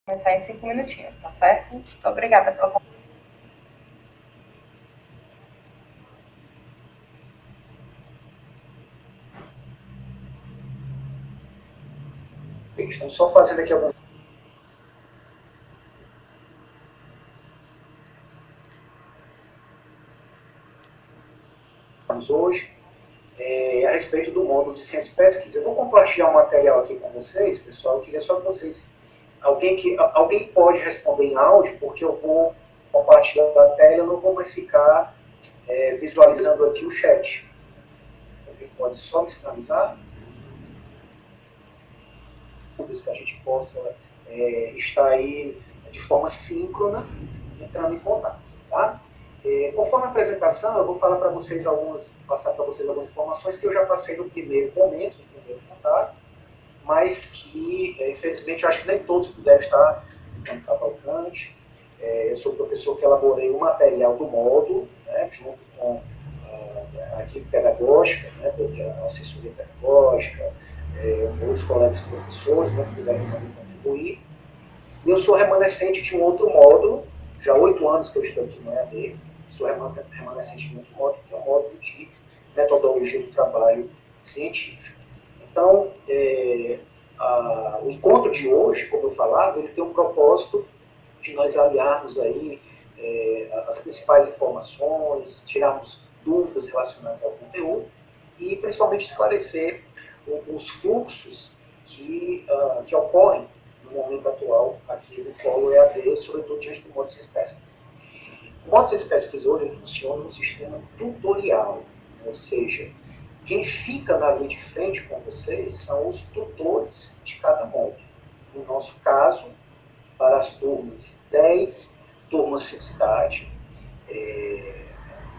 Começar em 5 minutinhos, tá certo? Muito obrigada pela Estamos só fazendo aqui alguns hoje a respeito do módulo de ciência e pesquisa. Eu vou compartilhar um material aqui com vocês, pessoal. Eu queria só que vocês. Alguém pode responder em áudio, porque eu vou compartilhar a tela, eu não vou mais ficar visualizando aqui o chat. Alguém pode só me sinalizar? Que a gente possa estar aí de forma síncrona entrando em contato, tá? Conforme a apresentação, eu vou falar para vocês passar para vocês algumas informações que eu já passei no primeiro momento, no primeiro contato, mas que, infelizmente, eu acho que nem todos puderam estar no Cavalcante. Eu sou professor que elaborei o material do módulo, né, junto com a equipe pedagógica, né, a assessoria pedagógica, outros colegas professores, né, que puderam também contribuir. E eu sou remanescente de um outro módulo, já há 8 anos que eu estou aqui no EAD, sou remanescente de um outro módulo, que é o módulo de metodologia do trabalho científico. Então, o encontro de hoje, como eu falava, ele tem um propósito de nós aliarmos aí as principais informações, tirarmos dúvidas relacionadas ao conteúdo e principalmente esclarecer os fluxos que ocorrem no momento atual aqui no Polo EAD, sobretudo diante do modo de ciência pesquisa. O modo de ciência pesquisa hoje ele funciona no sistema tutorial, ou seja, quem fica na linha de frente com vocês são os tutores de cada módulo. No nosso caso, para as turmas 10, turmas cidade,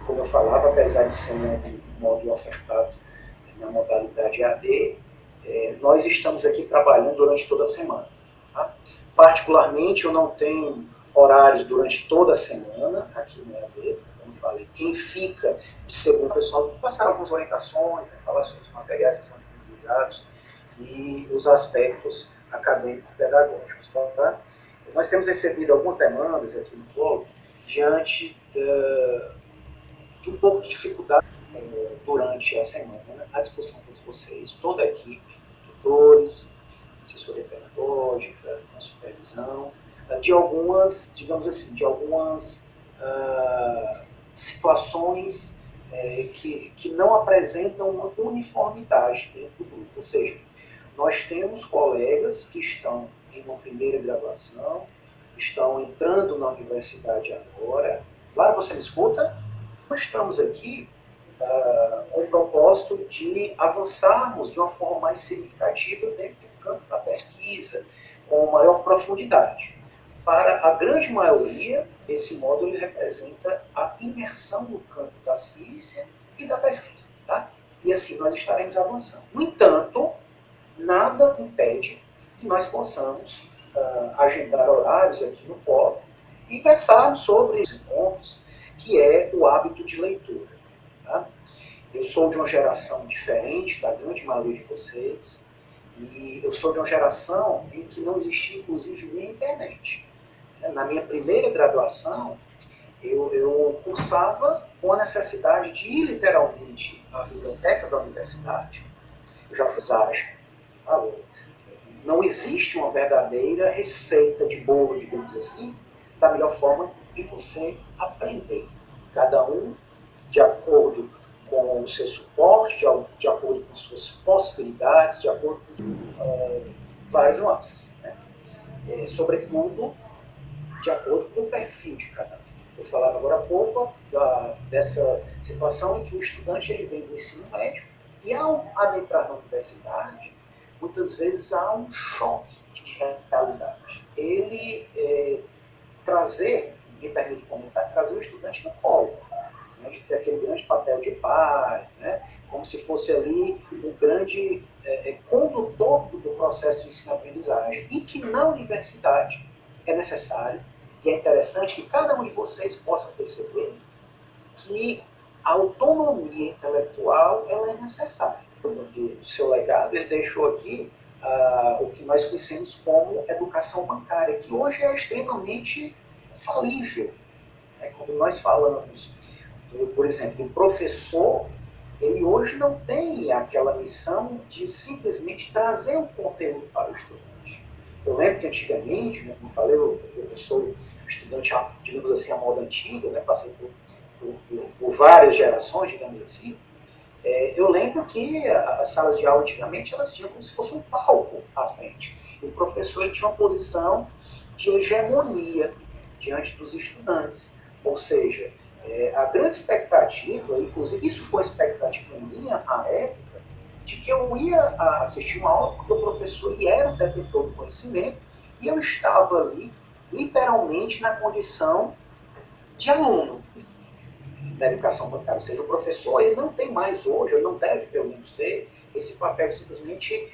como eu falava, apesar de ser um módulo ofertado na modalidade EAD, nós estamos aqui trabalhando durante toda a semana. Tá? Particularmente, eu não tenho horários durante toda a semana aqui no EAD, como falei, quem fica de segunda, o pessoal passar algumas orientações, né, falar sobre os materiais que são disponibilizados e os aspectos acadêmico-pedagógicos. Tá? Nós temos recebido algumas demandas aqui no Polo diante de um pouco de dificuldade durante a semana à disposição de vocês, toda a equipe, tutores, assessoria pedagógica, uma supervisão, de algumas, digamos assim, de algumas situações que não apresentam uma uniformidade dentro do grupo. Ou seja, nós temos colegas que estão em uma primeira graduação, estão entrando na universidade agora. Claro, você me escuta? Nós estamos aqui com o propósito de avançarmos de uma forma mais significativa dentro do campo da pesquisa, com maior profundidade. Para a grande maioria, esse módulo ele representa a imersão no campo da ciência e da pesquisa. Tá? E assim nós estaremos avançando. No entanto, nada impede que nós possamos agendar horários aqui no Polo e conversarmos sobre esses pontos, que é o hábito de leitura. Tá? Eu sou de uma geração diferente da grande maioria de vocês, e eu sou de uma geração em que não existia, inclusive, nem internet. Na minha primeira graduação, eu cursava com a necessidade de ir literalmente à biblioteca da universidade. Eu já fui ágil. Não existe uma verdadeira receita de bolo, digamos assim, da melhor forma de você aprender. Cada um de acordo com o seu suporte, de acordo com suas possibilidades, de acordo com várias nuances. Né? Sobretudo, de acordo com o perfil de cada um. Eu falava agora há pouco dessa situação em que o estudante ele vem do ensino médio e, ao adentrar na universidade, muitas vezes há um choque de realidade. Ele me permite comentar, trazer o estudante no colo, né, de ter aquele grande papel de pai, né, como se fosse ali o grande condutor do processo de ensino-aprendizagem, e que na universidade é necessário, e é interessante que cada um de vocês possa perceber que a autonomia intelectual ela é necessária. Do seu legado, ele deixou aqui o que nós conhecemos como educação bancária, que hoje é extremamente falível. Quando nós falamos, por exemplo, o professor, ele hoje não tem aquela missão de simplesmente trazer o conteúdo para o estudante. Eu lembro que antigamente, né, como eu falei, eu sou estudante, digamos assim, a moda antiga, né, passei por várias gerações, digamos assim. Eu lembro que as salas de aula antigamente elas tinham como se fosse um palco à frente. E o professor ele tinha uma posição de hegemonia diante dos estudantes. Ou seja, a grande expectativa, inclusive isso foi expectativa minha à época, de que eu ia assistir uma aula porque o professor ele era o detentor do conhecimento e eu estava ali, literalmente, na condição de aluno da educação bancária. Ou seja, o professor ele não tem mais hoje, ele não deve pelo menos ter, esse papel de simplesmente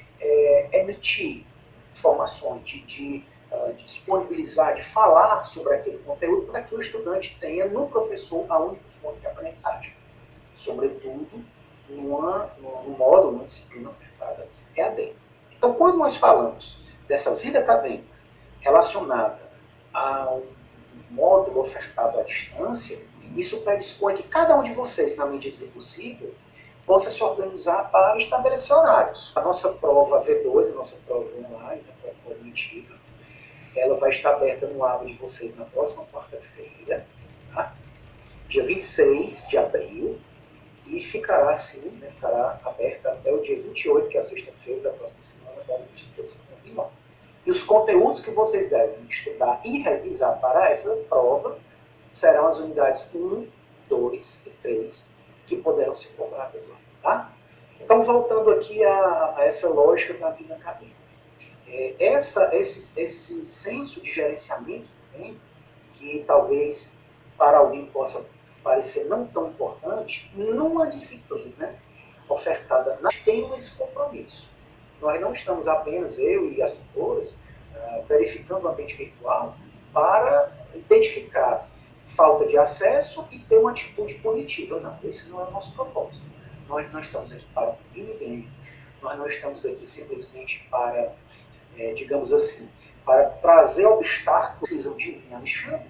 emitir informações, de disponibilizar, de falar sobre aquele conteúdo para que o estudante tenha no professor a única fonte de aprendizagem. Sobretudo no modo, numa disciplina ofertada EAD. Então, quando nós falamos dessa vida acadêmica relacionada a um módulo ofertado à distância, isso predispõe que cada um de vocês, na medida do possível, possa se organizar para estabelecer horários. A nossa prova V2, a nossa prova online, a prova cognitiva, ela vai estar aberta no aba de vocês na próxima quarta-feira, tá? Dia 26 de abril, e ficará assim, né, ficará aberta até o dia 28, que é a sexta-feira da próxima semana, das 22h59. E os conteúdos que vocês devem estudar e revisar para essa prova serão as unidades 1, 2 e 3, que poderão ser cobradas lá. Tá? Então, voltando aqui a essa lógica da vida acadêmica. Esse senso de gerenciamento também, que talvez para alguém possa parecer não tão importante, numa disciplina ofertada, nós temos esse compromisso. Nós não estamos apenas, eu e as tutoras, verificando o ambiente virtual para identificar falta de acesso e ter uma atitude punitiva. Não, esse não é o nosso propósito. Nós não estamos aqui para punir ninguém, nós não estamos aqui simplesmente para, digamos assim, para trazer obstáculos que precisam de mim, Alexandre,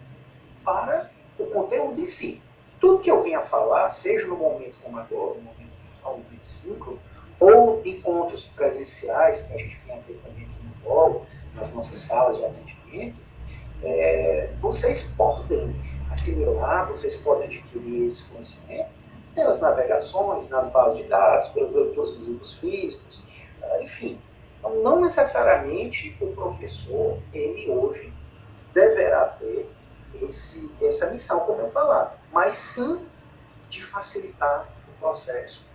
para o conteúdo em si. Tudo que eu venha falar, seja no momento como agora, no momento virtual, no momento ciclo, ou encontros presenciais, que a gente vem a ter também aqui no polo, nas nossas salas de atendimento, vocês podem assimilar, vocês podem adquirir esse conhecimento pelas navegações, nas bases de dados, pelas leituras dos livros físicos, enfim. Então, não necessariamente o professor, ele hoje, deverá ter essa missão, como eu falava, mas sim de facilitar o processo,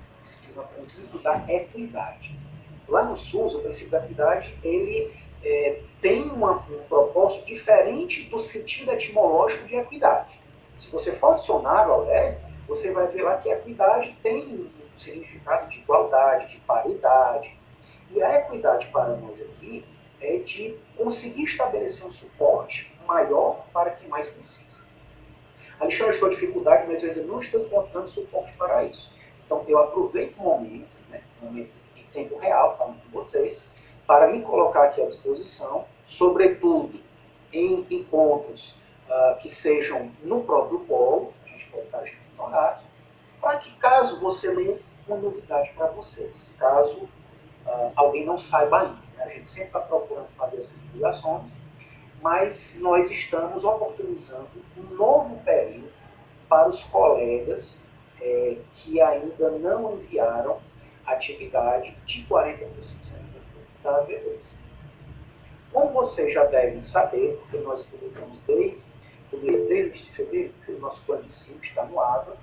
o princípio da equidade. Lá no SUS, o princípio da equidade, ele tem um propósito diferente do sentido etimológico de equidade. Se você for ao dicionário, Aurélio, você vai ver lá que a equidade tem um significado de igualdade, de paridade. E a equidade para nós aqui é de conseguir estabelecer um suporte maior para quem mais precisa. Alexandre, eu estou em dificuldade, mas eu ainda não estou encontrando suporte para isso. Então, eu aproveito o momento, um momento em tempo real, falando com vocês, para me colocar aqui à disposição, sobretudo em encontros que sejam no próprio polo, a gente pode estar agindo no horário, para que caso você leia uma novidade para vocês, caso alguém não saiba ainda. A gente sempre está procurando fazer essas divulgações, mas nós estamos oportunizando um novo período para os colegas que ainda não enviaram atividade de 40% da V2. Como vocês já devem saber, porque nós publicamos desde o mês de fevereiro, que o nosso plano de 5 está no AVA,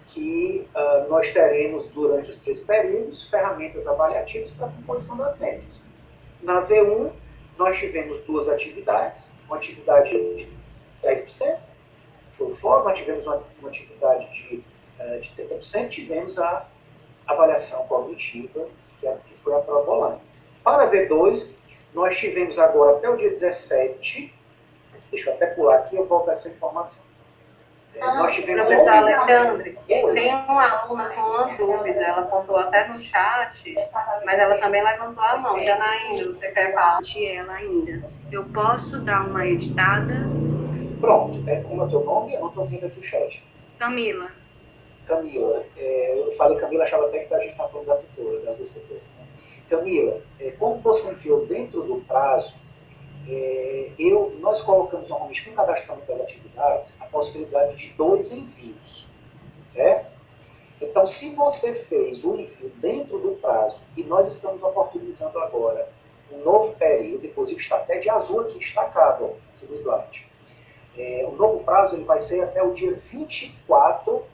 que nós teremos, durante os 3 períodos, ferramentas avaliativas para a composição das médias. Na V1, nós tivemos 2 atividades, uma atividade de 10%, foi fora, nós tivemos uma atividade de 30%, tivemos a avaliação cognitiva, que foi a prova online. Para a V2, nós tivemos agora até o dia 17, deixa eu até pular aqui, eu volto a essa informação. Nós tivemos... Professor Alexandre, Oi. tem uma aluna com uma dúvida, ela contou até no chat, mas ela também levantou a mão. Janaína, você quer falar? Ela ainda. Eu posso dar uma editada? Pronto, como é o teu nome? Eu não estou vendo aqui o chat. Camila. Camila, eu falei Camila, achava até que a gente estava falando da tutora, das duas tutoras. Né? Camila, como você enviou dentro do prazo, nós colocamos normalmente no cadastramento das atividades a possibilidade de 2 envios, certo? Então, se você fez o envio dentro do prazo, e nós estamos oportunizando agora um novo período, inclusive está até de azul aqui destacado, ó, aqui no slide. O novo prazo ele vai ser até o dia 24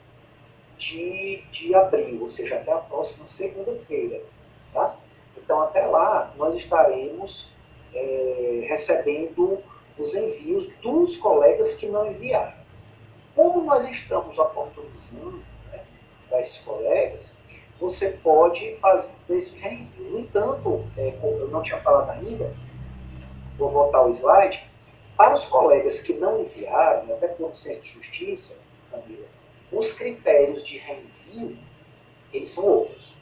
de abril, ou seja, até a próxima segunda-feira. Tá? Então, até lá, nós estaremos recebendo os envios dos colegas que não enviaram. Como nós estamos oportunizando, né, para esses colegas, você pode fazer esse reenvio. No entanto, como eu não tinha falado ainda, vou voltar ao slide, para os colegas que não enviaram, até por senso de justiça, Camila, os critérios de reenvio, eles são outros.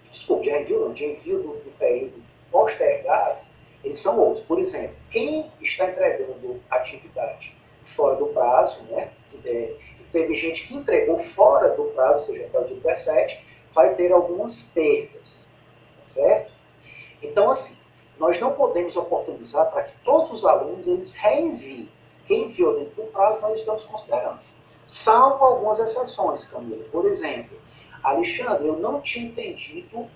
Desculpe, de reenvio não, de envio do período postergado, eles são outros. Por exemplo, quem está entregando atividade fora do prazo, né, teve gente que entregou fora do prazo, ou seja, até o dia 17, vai ter algumas perdas, certo? Então, assim, nós não podemos oportunizar para que todos os alunos eles reenviem. Quem enviou dentro do prazo, nós estamos considerando. Salvo algumas exceções, Camila. Por exemplo, Alexandre, eu não tinha entendido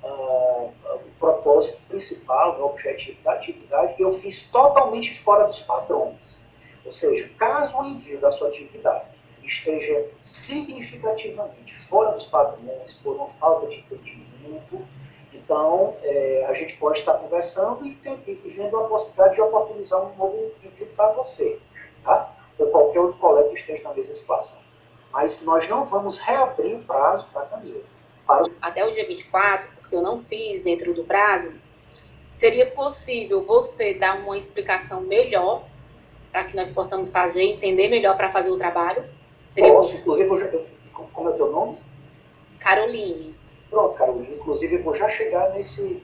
o propósito principal, o objetivo da atividade, eu fiz totalmente fora dos padrões. Ou seja, caso o envio da sua atividade esteja significativamente fora dos padrões, por uma falta de entendimento, então a gente pode estar conversando e vendo a possibilidade de oportunizar um novo envio para você, tá? Ou qualquer outro colega que esteja na mesma situação. Mas nós não vamos reabrir o prazo para a Camila. Até o dia 24, porque eu não fiz dentro do prazo, seria possível você dar uma explicação melhor para que nós possamos fazer, entender melhor para fazer o trabalho? Posso, inclusive, como é o teu nome? Caroline. Pronto, Caroline, inclusive eu vou já chegar nesse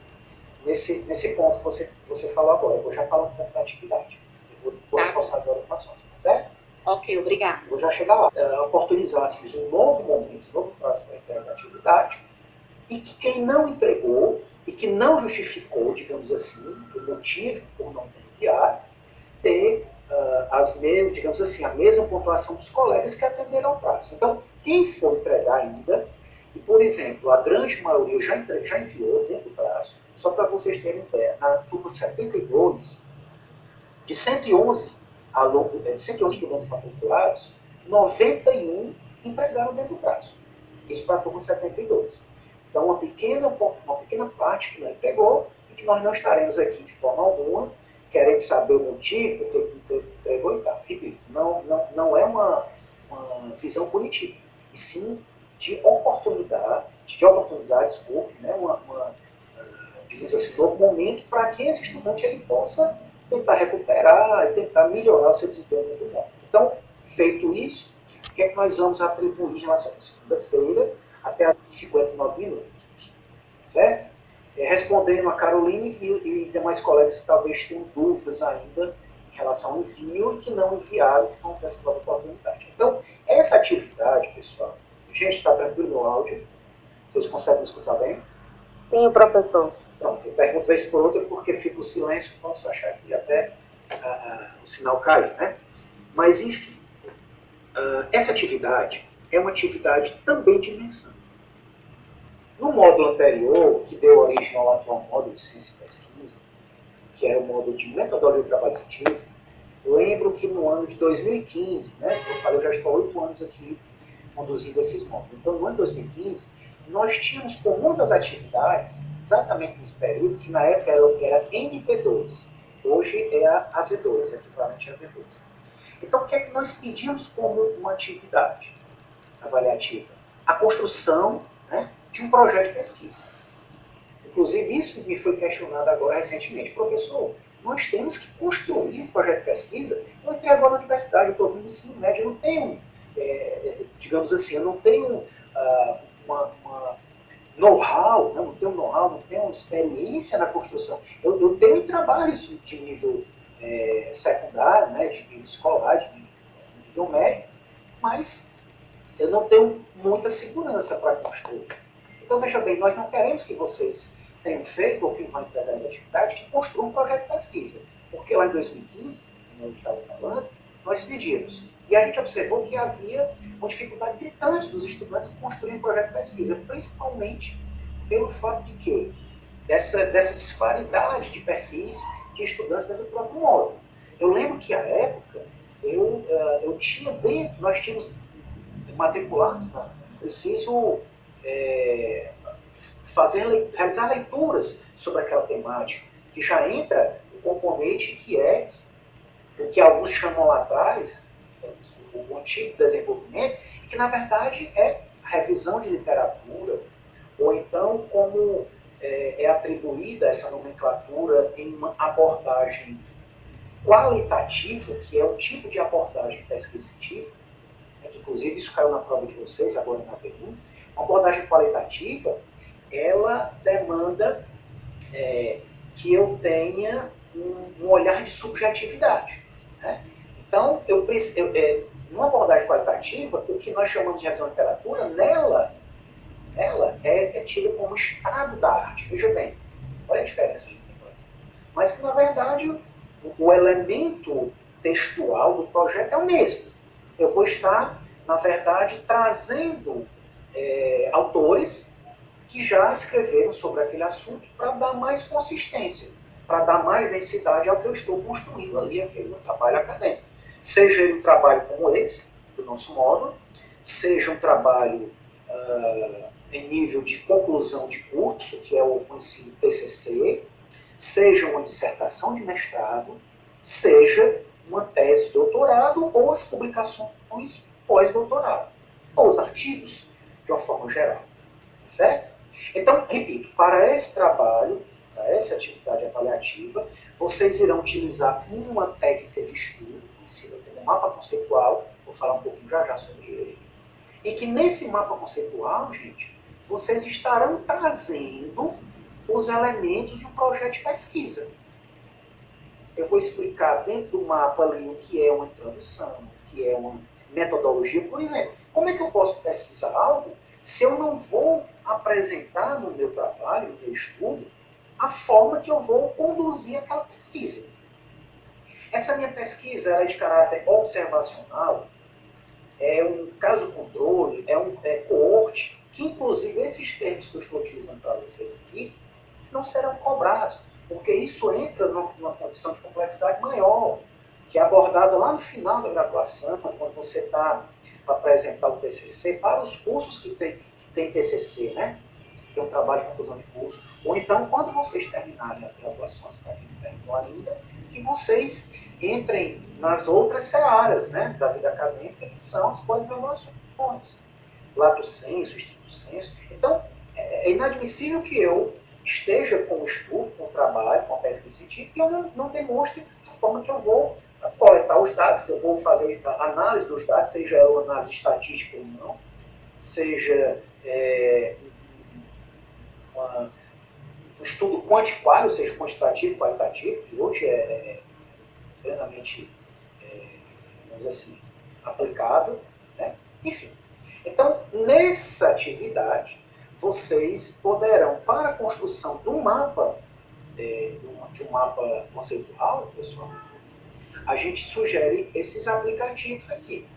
ponto que você falou agora. Eu vou já falar um pouco da atividade. Eu vou reforçar as orientações, tá certo? Ok, obrigada. Vou já chegar lá. Oportunizássemos um novo momento, um novo prazo para a entrega da atividade, e que quem não entregou e que não justificou, digamos assim, o motivo por não ter enviado, ter digamos assim, a mesma pontuação dos colegas que atenderam ao prazo. Então, quem for entregar ainda, e por exemplo, a grande maioria já enviou dentro do prazo, só para vocês terem ideia, na turma 72, de 111 estudantes matriculados, 91 entregaram dentro do prazo. Isso para a turma 72. Então, uma pequena parte que não entregou, e que nós não estaremos aqui de forma alguma querendo saber o motivo, porque entregou e tal. Repito, não é uma visão punitiva, e sim de oportunizar, desculpe, né, digamos assim, um novo momento para que esse estudante ele possa tentar recuperar e tentar melhorar o seu desempenho dentro do mundo. Então, feito isso, o que é que nós vamos atribuir em relação à segunda-feira até as 59 minutos, certo? Respondendo a Caroline e demais colegas que talvez tenham dúvidas ainda em relação ao envio e que não enviaram, que não têm essa nova oportunidade. Então, essa atividade, pessoal, gente, está tranquilo no áudio? Vocês conseguem me escutar bem? Sim, professor. Pronto, eu pergunto vez por outra porque fica o silêncio, posso achar que até o sinal cair, né? Mas, enfim, essa atividade é uma atividade também de imersão. No módulo anterior, que deu origem ao atual módulo de ciência e pesquisa, que era o módulo de metodologia do trabalho científico, lembro que no ano de 2015, né, eu falei, eu já estou há 8 anos aqui conduzindo esses módulos. Então, no ano de 2015, nós tínhamos por muitas atividades, exatamente nesse período, que na época era NP2, hoje é a AV2, é equivalente a AV2. Então, o que é que nós pedimos como uma atividade avaliativa? A construção, né, de um projeto de pesquisa. Inclusive, isso me foi questionado agora recentemente. Professor, nós temos que construir um projeto de pesquisa. Eu entrei agora na universidade, eu estou vindo no ensino médio, eu não tenho, digamos assim, eu não tenho uma know-how, não tenho know-how, não tenho experiência na construção. Eu tenho em trabalhos de nível secundário, né, de nível escolar, de nível médio, mas eu não tenho muita segurança para construir. Então, veja bem, nós não queremos que vocês tenham feito ou que vão entregar em atividade que construam um projeto de pesquisa. Porque lá em 2015, como eu estava falando, nós pedimos. E a gente observou que havia uma dificuldade gritante dos estudantes em construir um projeto de pesquisa, principalmente pelo fato de que dessa disparidade de perfis de estudantes dentro do próprio módulo. Eu lembro que, à época, eu tinha dentro, nós tínhamos matriculados, né? Preciso realizar leituras sobre aquela temática, que já entra o componente que é o que alguns chamam lá atrás, o antigo desenvolvimento, que na verdade é a revisão de literatura, ou então como é atribuída essa nomenclatura em uma abordagem qualitativa, que é o tipo de abordagem de pesquisa científica, que inclusive isso caiu na prova de vocês, agora na pergunta. Uma abordagem qualitativa, ela demanda que eu tenha um olhar de subjetividade. Né? Então, numa abordagem qualitativa, o que nós chamamos de revisão de literatura, nela é tida como estado da arte. Veja bem, olha a diferença. Mas que, na verdade, o elemento textual do projeto é o mesmo. Eu vou estar, na verdade, trazendo autores que já escreveram sobre aquele assunto para dar mais consistência, para dar mais densidade ao que eu estou construindo ali, aquele meu trabalho acadêmico. Seja ele um trabalho como esse, do nosso módulo, seja um trabalho em nível de conclusão de curso, que é o ensino TCC, seja uma dissertação de mestrado, seja uma tese de doutorado ou as publicações pós-doutorado, ou os artigos, de uma forma geral. Certo? Então, repito, para esse trabalho, para essa atividade avaliativa, vocês irão utilizar uma técnica de estudo, conhecida como mapa conceitual, vou falar um pouquinho já sobre ele, e que nesse mapa conceitual, gente, vocês estarão trazendo os elementos de um projeto de pesquisa. Eu vou explicar dentro do mapa ali o que é uma introdução, o que é uma metodologia, por exemplo. Como é que eu posso pesquisar algo se eu não vou apresentar no meu trabalho, no meu estudo, a forma que eu vou conduzir aquela pesquisa? Essa minha pesquisa é de caráter observacional, é um caso-controle, é coorte, que inclusive esses termos que eu estou utilizando para vocês aqui, não serão cobrados, porque isso entra numa condição de complexidade maior, que é abordada lá no final da graduação, quando você está para apresentar o TCC, para os cursos que tem TCC, né? Que é um trabalho de conclusão de curso. Ou então, quando vocês terminarem as graduações, para quem não terminou ainda, que vocês entrem nas outras searas, né, da vida acadêmica, que são as pós-graduações. Lato sensu, estricto sensu. Então, é inadmissível que eu esteja com o estudo, com o trabalho, com a pesquisa científica, e eu não demonstre a forma que eu vou coletar os dados, que eu vou fazer a análise dos dados, seja ela análise estatística ou não, seja um estudo quantiquário, ou seja, quantitativo, qualitativo, que hoje é plenamente, vamos dizer assim, aplicável, né? Enfim. Então, nessa atividade, vocês poderão, para a construção de um mapa conceitual, pessoal, a gente sugere esses aplicativos aqui.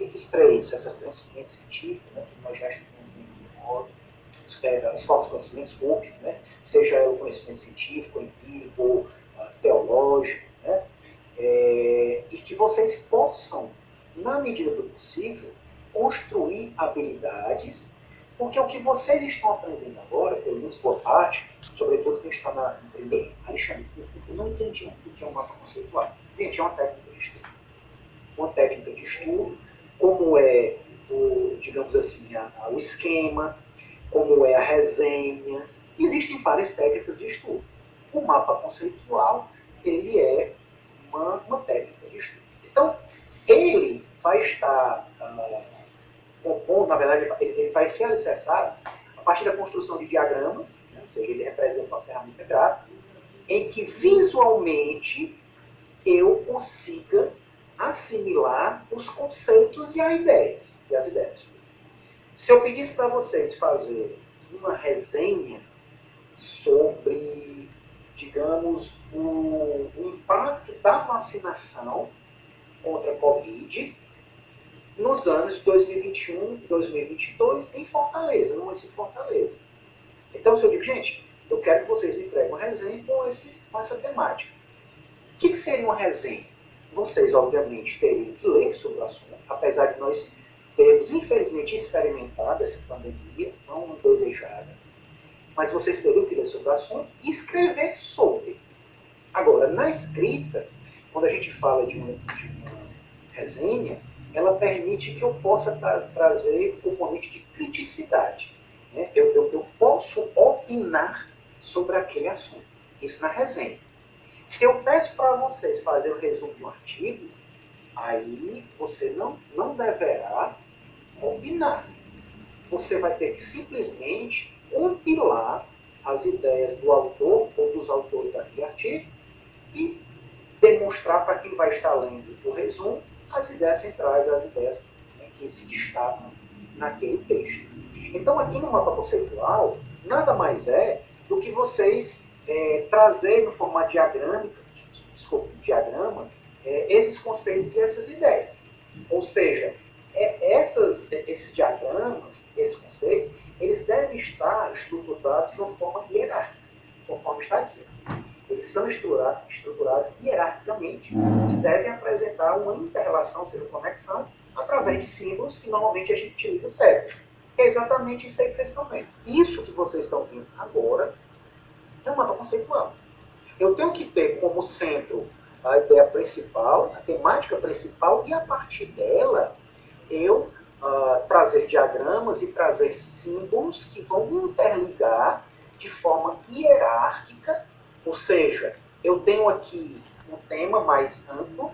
Essas três ciências científicas, né, que nós já estudamos no módulo, as formas de conhecimento, SCOPE, né, seja o conhecimento científico, empírico, teológico, né, e que vocês possam, na medida do possível, construir habilidades, porque o que vocês estão aprendendo agora, pelo menos boa parte, sobretudo quem está no primeiro, Alexandre, eu não entendi o que é um mapa conceitual. Gente, é uma técnica de estudo. Uma técnica de estudo, como é, digamos assim, o esquema, como é a resenha. Existem várias técnicas de estudo. O mapa conceitual ele é uma técnica de estudo. Então, ele vai estar compondo, na verdade, ele vai ser alicerçado a partir da construção de diagramas, né? Ou seja, ele representa uma ferramenta gráfica, em que visualmente eu consiga assimilar os conceitos e as ideias. Se eu pedisse para vocês fazerem uma resenha sobre, digamos, o impacto da vacinação contra a Covid nos anos 2021 e 2022 em Fortaleza, no município de Fortaleza. Então, se eu digo, gente, eu quero que vocês me entreguem uma resenha com essa temática. O que seria uma resenha? Vocês, obviamente, teriam que ler sobre o assunto, apesar de nós termos, infelizmente, experimentado essa pandemia, não desejada, mas vocês teriam que ler sobre o assunto e escrever sobre. Agora, na escrita, quando a gente fala de uma resenha, ela permite que eu possa trazer o componente de criticidade. Né? Eu posso opinar sobre aquele assunto. Isso na resenha. Se eu peço para vocês fazerem o resumo de um artigo, aí você não deverá opinar. Você vai ter que simplesmente compilar as ideias do autor ou dos autores daquele artigo e demonstrar para quem vai estar lendo o resumo as ideias centrais, as ideias, né, que se destacam naquele texto. Então, aqui no mapa conceitual, nada mais é do que vocês trazerem no formato diagrama, esses conceitos e essas ideias. Ou seja, esses diagramas, esses conceitos, eles devem estar estruturados de uma forma hierárquica, conforme está aqui. Eles são estruturados hierarquicamente e devem apresentar uma inter-relação, ou seja, conexão, através de símbolos que normalmente a gente utiliza sempre. É exatamente isso aí que vocês estão vendo. Isso que vocês estão vendo agora é um mapa conceitual. Eu tenho que ter como centro a ideia principal, a temática principal, e a partir dela eu trazer diagramas e trazer símbolos que vão interligar de forma hierárquica, ou seja, eu tenho aqui um tema mais amplo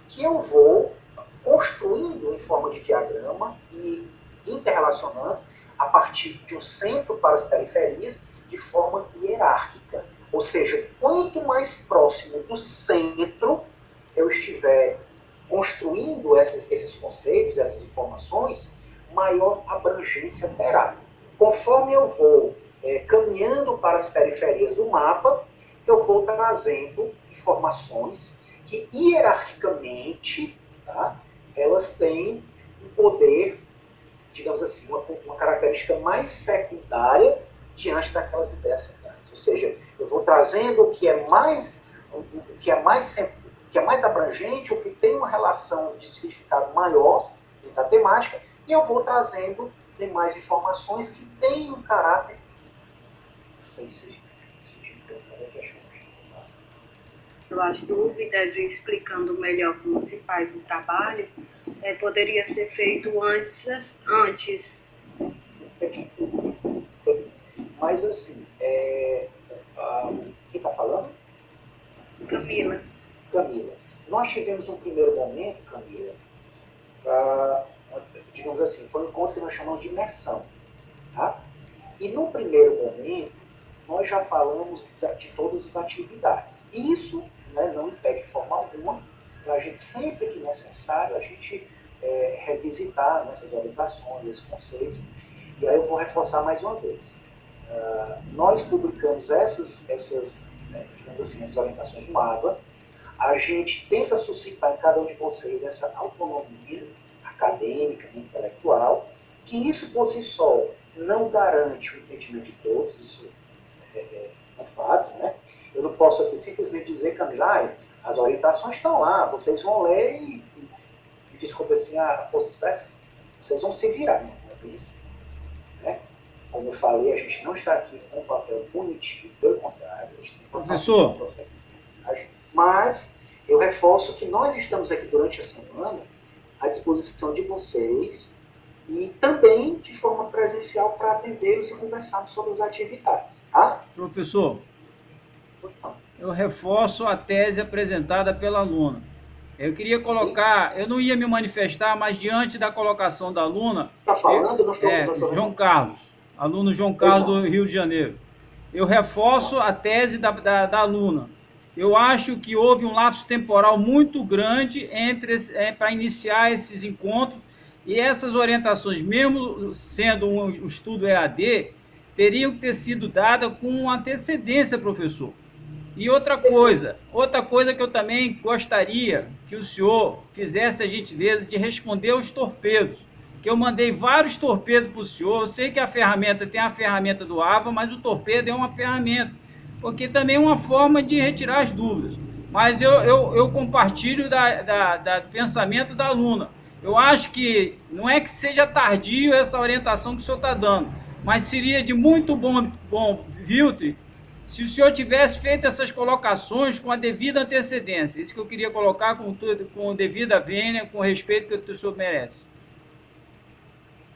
que eu vou construindo em forma de diagrama e interrelacionando a partir de um centro para as periferias de forma hierárquica. Ou seja, quanto mais próximo do centro eu estiver construindo esses conceitos, essas informações, maior abrangência terá. Conforme eu vou caminhando para as periferias do mapa, eu vou trazendo informações que hierarquicamente, tá, elas têm um poder, digamos assim, uma característica mais secundária diante daquelas ideias centrais. Ou seja, eu vou trazendo o que é mais abrangente, o que tem uma relação de significado maior da temática, e eu vou trazendo demais informações que têm um caráter. Não sei se As dúvidas e explicando melhor como se faz o trabalho, poderia ser feito antes. Mas assim, quem está falando? Camila. Nós tivemos um primeiro momento, Camila, digamos assim, foi um encontro que nós chamamos de imersão. Tá? E no primeiro momento, nós já falamos de todas as atividades. Isso, né, não impede de forma alguma a gente, sempre que necessário, a gente revisitar, né, essas orientações, esses conceitos. E aí eu vou reforçar mais uma vez. Nós publicamos essas digamos assim, essas orientações no AVA. A gente tenta suscitar em cada um de vocês essa autonomia acadêmica e intelectual, que isso por si só não garante o entendimento de todos, isso é um fato, né? Eu não posso aqui simplesmente dizer, Camila, as orientações estão lá, vocês vão ler e desculpa assim a força expressa, vocês vão se virar, né? Né? Como eu falei, a gente não está aqui com um papel punitivo, pelo contrário, a gente tem que fazer um processo de aprendizagem, mas eu reforço que nós estamos aqui durante a semana à disposição de vocês e também de forma presencial para atendê-los e conversarmos sobre as atividades, tá? Professor, eu reforço a tese apresentada pela aluna. Eu queria colocar, eu não ia me manifestar, mas diante da colocação da aluna... Está falando? Não estou João Carlos, aluno João Carlos do Rio de Janeiro. Eu reforço a tese da aluna. Eu acho que houve um lapso temporal muito grande para iniciar esses encontros, e essas orientações, mesmo sendo um estudo EAD, teriam que ter sido dadas com antecedência, professor. E outra coisa que eu também gostaria que o senhor fizesse a gentileza de responder aos torpedos, que eu mandei vários torpedos para o senhor. Eu sei que a ferramenta tem a ferramenta do AVA, mas o torpedo é uma ferramenta, porque também é uma forma de retirar as dúvidas. Mas eu compartilho do pensamento da aluna. Eu acho que não é que seja tardio essa orientação que o senhor está dando, mas seria de muito bom Viltre, se o senhor tivesse feito essas colocações com a devida antecedência. Isso que eu queria colocar com devida vênia, com o respeito que o senhor merece.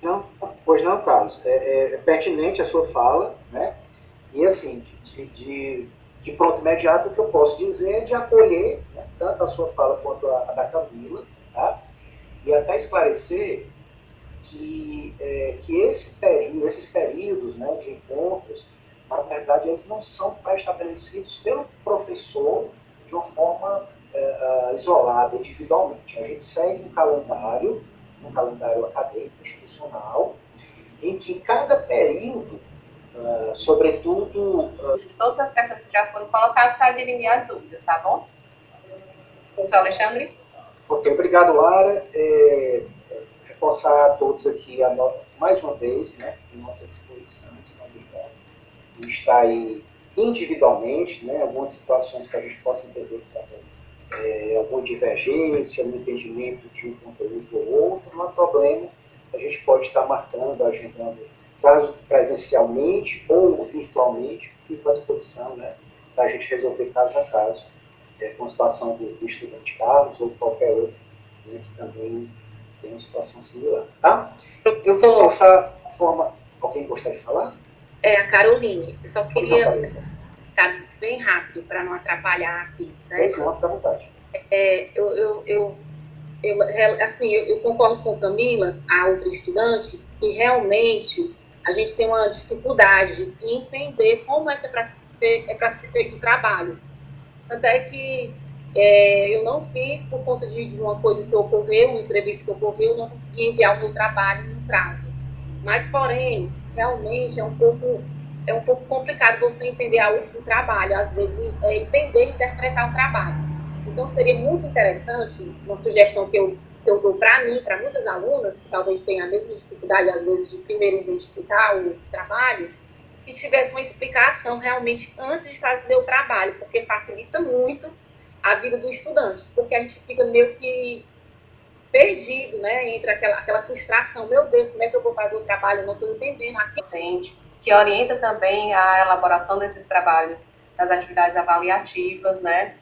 Não, pois não, Carlos. É pertinente a sua fala, né? E assim, de pronto imediato, o que eu posso dizer é de acolher, né, tanto a sua fala quanto a da Camila, tá? E até esclarecer que esses períodos, né, de encontros, na verdade, eles não são pré-estabelecidos pelo professor de uma forma isolada, individualmente. A gente segue um calendário acadêmico, institucional, em que cada período, sobretudo... Todas as questões que já foram colocadas para dirimir as dúvidas, tá bom? Professor Alexandre? Ok, obrigado, Lara. Reforçar a todos aqui, mais uma vez, né, à nossa disposição, a gente está aí individualmente, né, algumas situações que a gente possa entender como alguma divergência no entendimento de um conteúdo ou outro, não há problema, a gente pode estar marcando, agendando, caso presencialmente ou virtualmente, fico à disposição, né, para a gente resolver caso a caso, com a situação do estudante Carlos ou qualquer outro, né, que também tem uma situação similar, tá? Eu vou passar de forma... Alguém gostaria de falar? A Caroline. Eu só queria ficar bem rápido para não atrapalhar aqui, certo? Não, fica à vontade. Eu concordo com a Camila, a outra estudante, que realmente a gente tem uma dificuldade em entender como é que é para se feito o trabalho. Até que eu não fiz por conta de uma coisa que ocorreu, um imprevisto que ocorreu, eu não consegui enviar o meu trabalho no prazo. Mas, porém, realmente é um pouco complicado você entender o trabalho, às vezes entender e interpretar o trabalho. Então, seria muito interessante, uma sugestão que eu dou para mim, para muitas alunas, que talvez tenham a mesma dificuldade, às vezes, de primeiro identificar o trabalho, que tivesse uma explicação realmente antes de fazer o trabalho, porque facilita muito a vida do estudante, porque a gente fica meio que perdido, né, entre aquela frustração, meu Deus, como é que eu vou fazer o trabalho, eu não estou entendendo aqui. Que orienta também a elaboração desses trabalhos, das atividades avaliativas, né?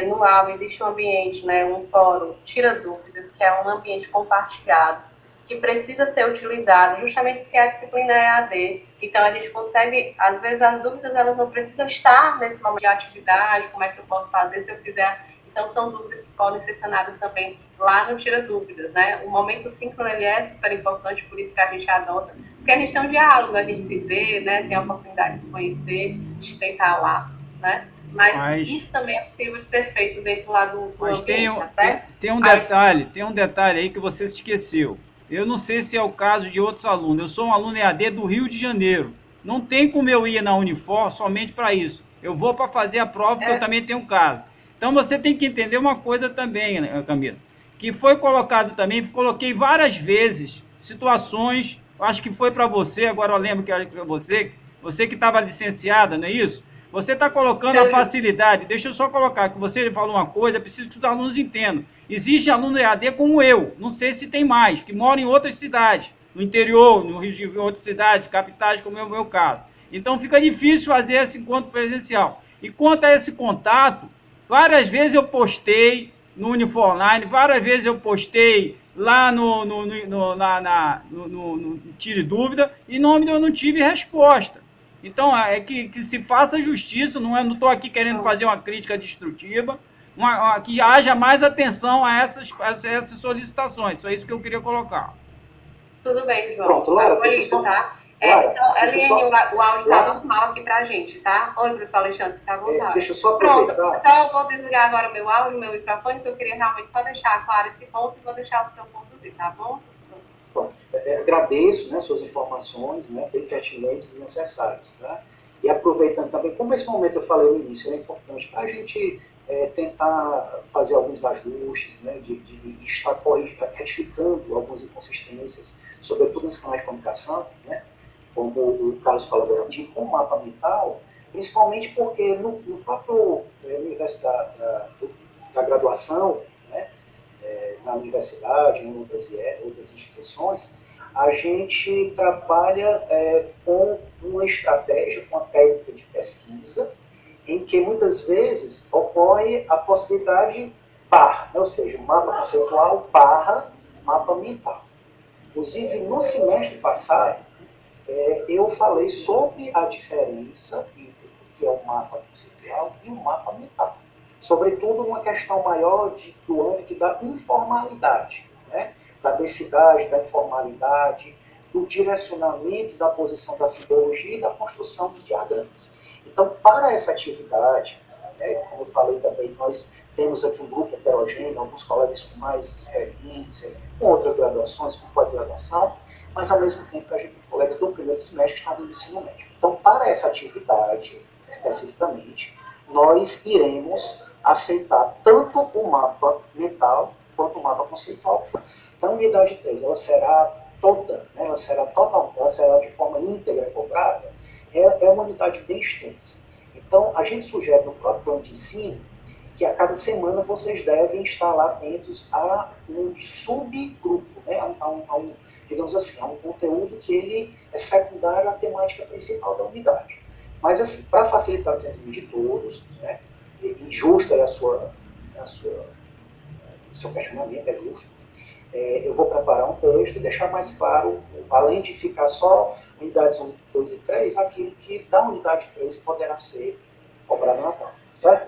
No aula existe um ambiente, né, um fórum tira dúvidas, que é um ambiente compartilhado, que precisa ser utilizado justamente porque a disciplina é EAD. Então, a gente consegue, às vezes, as dúvidas elas não precisam estar nesse momento de atividade, como é que eu posso fazer se eu fizer. Então, são dúvidas que podem ser sanadas também lá no Tira Dúvidas, né? O momento síncrono, ele é super importante, por isso que a gente adota, porque a gente tem um diálogo, a gente se vê, né? Tem a oportunidade de se conhecer, de estreitar laços, né? Mas isso também é possível de ser feito dentro lá do ambiente, tá certo? Tem um detalhe aí que você se esqueceu. Eu não sei se é o caso de outros alunos. Eu sou um aluno EAD do Rio de Janeiro. Não tem como eu ir na Unifor somente para isso. Eu vou para fazer a prova, porque eu também tenho um caso. Então você tem que entender uma coisa também, né, Camila, que foi colocado também, coloquei várias vezes situações, acho que foi para você, agora eu lembro que era para você que estava licenciada, não é isso? Você está colocando a facilidade, deixa eu só colocar, que você falou uma coisa, preciso que os alunos entendam. Existe aluno EAD como eu, não sei se tem mais, que mora em outras cidades, no interior, no Rio de Janeiro, em outras cidades, capitais, como é o meu caso. Então fica difícil fazer esse encontro presencial. E quanto a esse contato, várias vezes eu postei no Unifor Online, várias vezes eu postei lá no Tire Dúvida, e eu não tive resposta. Então, é que se faça justiça, não estou aqui querendo fazer uma crítica destrutiva, que haja mais atenção a essas solicitações. Só isso que eu queria colocar. Tudo bem, João. Pronto, Lara, Tá, deixa eu tá? Lara, Então, Eliane, só... o áudio está normal aqui pra gente, tá? Oi, professor Alexandre, fica à vontade. Deixa eu só aproveitar. Pronto, só vou desligar agora o meu áudio, meu microfone, porque eu queria realmente só deixar claro esse ponto e vou deixar o seu ponto de vista, tá bom? Bom, agradeço, né, suas informações, né, bem pertinentes e necessárias. Tá? E aproveitando também, como esse momento eu falei no início, é importante para a gente tentar fazer alguns ajustes, né, de estar retificando algumas inconsistências, sobretudo nos canais de comunicação, né, como o caso colaborativo, com o mapa mental, principalmente porque no próprio universo da graduação, né, na universidade, em outras instituições, a gente trabalha com uma estratégia, com a técnica de pesquisa, em que muitas vezes ocorre a possibilidade par, né? Ou seja, mapa conceitual barra mapa mental. Inclusive, no semestre passado, eu falei sobre a diferença entre o que é o mapa conceitual e o mapa mental. Sobretudo numa questão maior do âmbito da informalidade, né? Da densidade, da informalidade, do direcionamento da posição da simbologia e da construção dos diagramas. Então, para essa atividade, né, como eu falei também, nós temos aqui um grupo heterogêneo, alguns colegas com mais experiência, com outras graduações, com pós-graduação, mas ao mesmo tempo a gente tem colegas do primeiro semestre que estão no ensino médio. Então, para essa atividade, especificamente, nós iremos aceitar tanto o mapa mental quanto o mapa conceitual. Então, a unidade 3, ela será toda, né, ela será total, ela será de forma íntegra cobrada, é uma unidade bem extensa. Então, a gente sugere no próprio plano de ensino que a cada semana vocês devem estar lá atentos a um subgrupo, né, digamos assim, a um conteúdo que ele é secundário à temática principal da unidade. Mas, assim, para facilitar o entendimento de todos, né, e justa é o seu questionamento, é justo, eu vou preparar um texto e deixar mais claro, além de ficar só unidades 1, 2 e 3, aquilo que da unidade 3 poderá ser cobrado na prova, certo?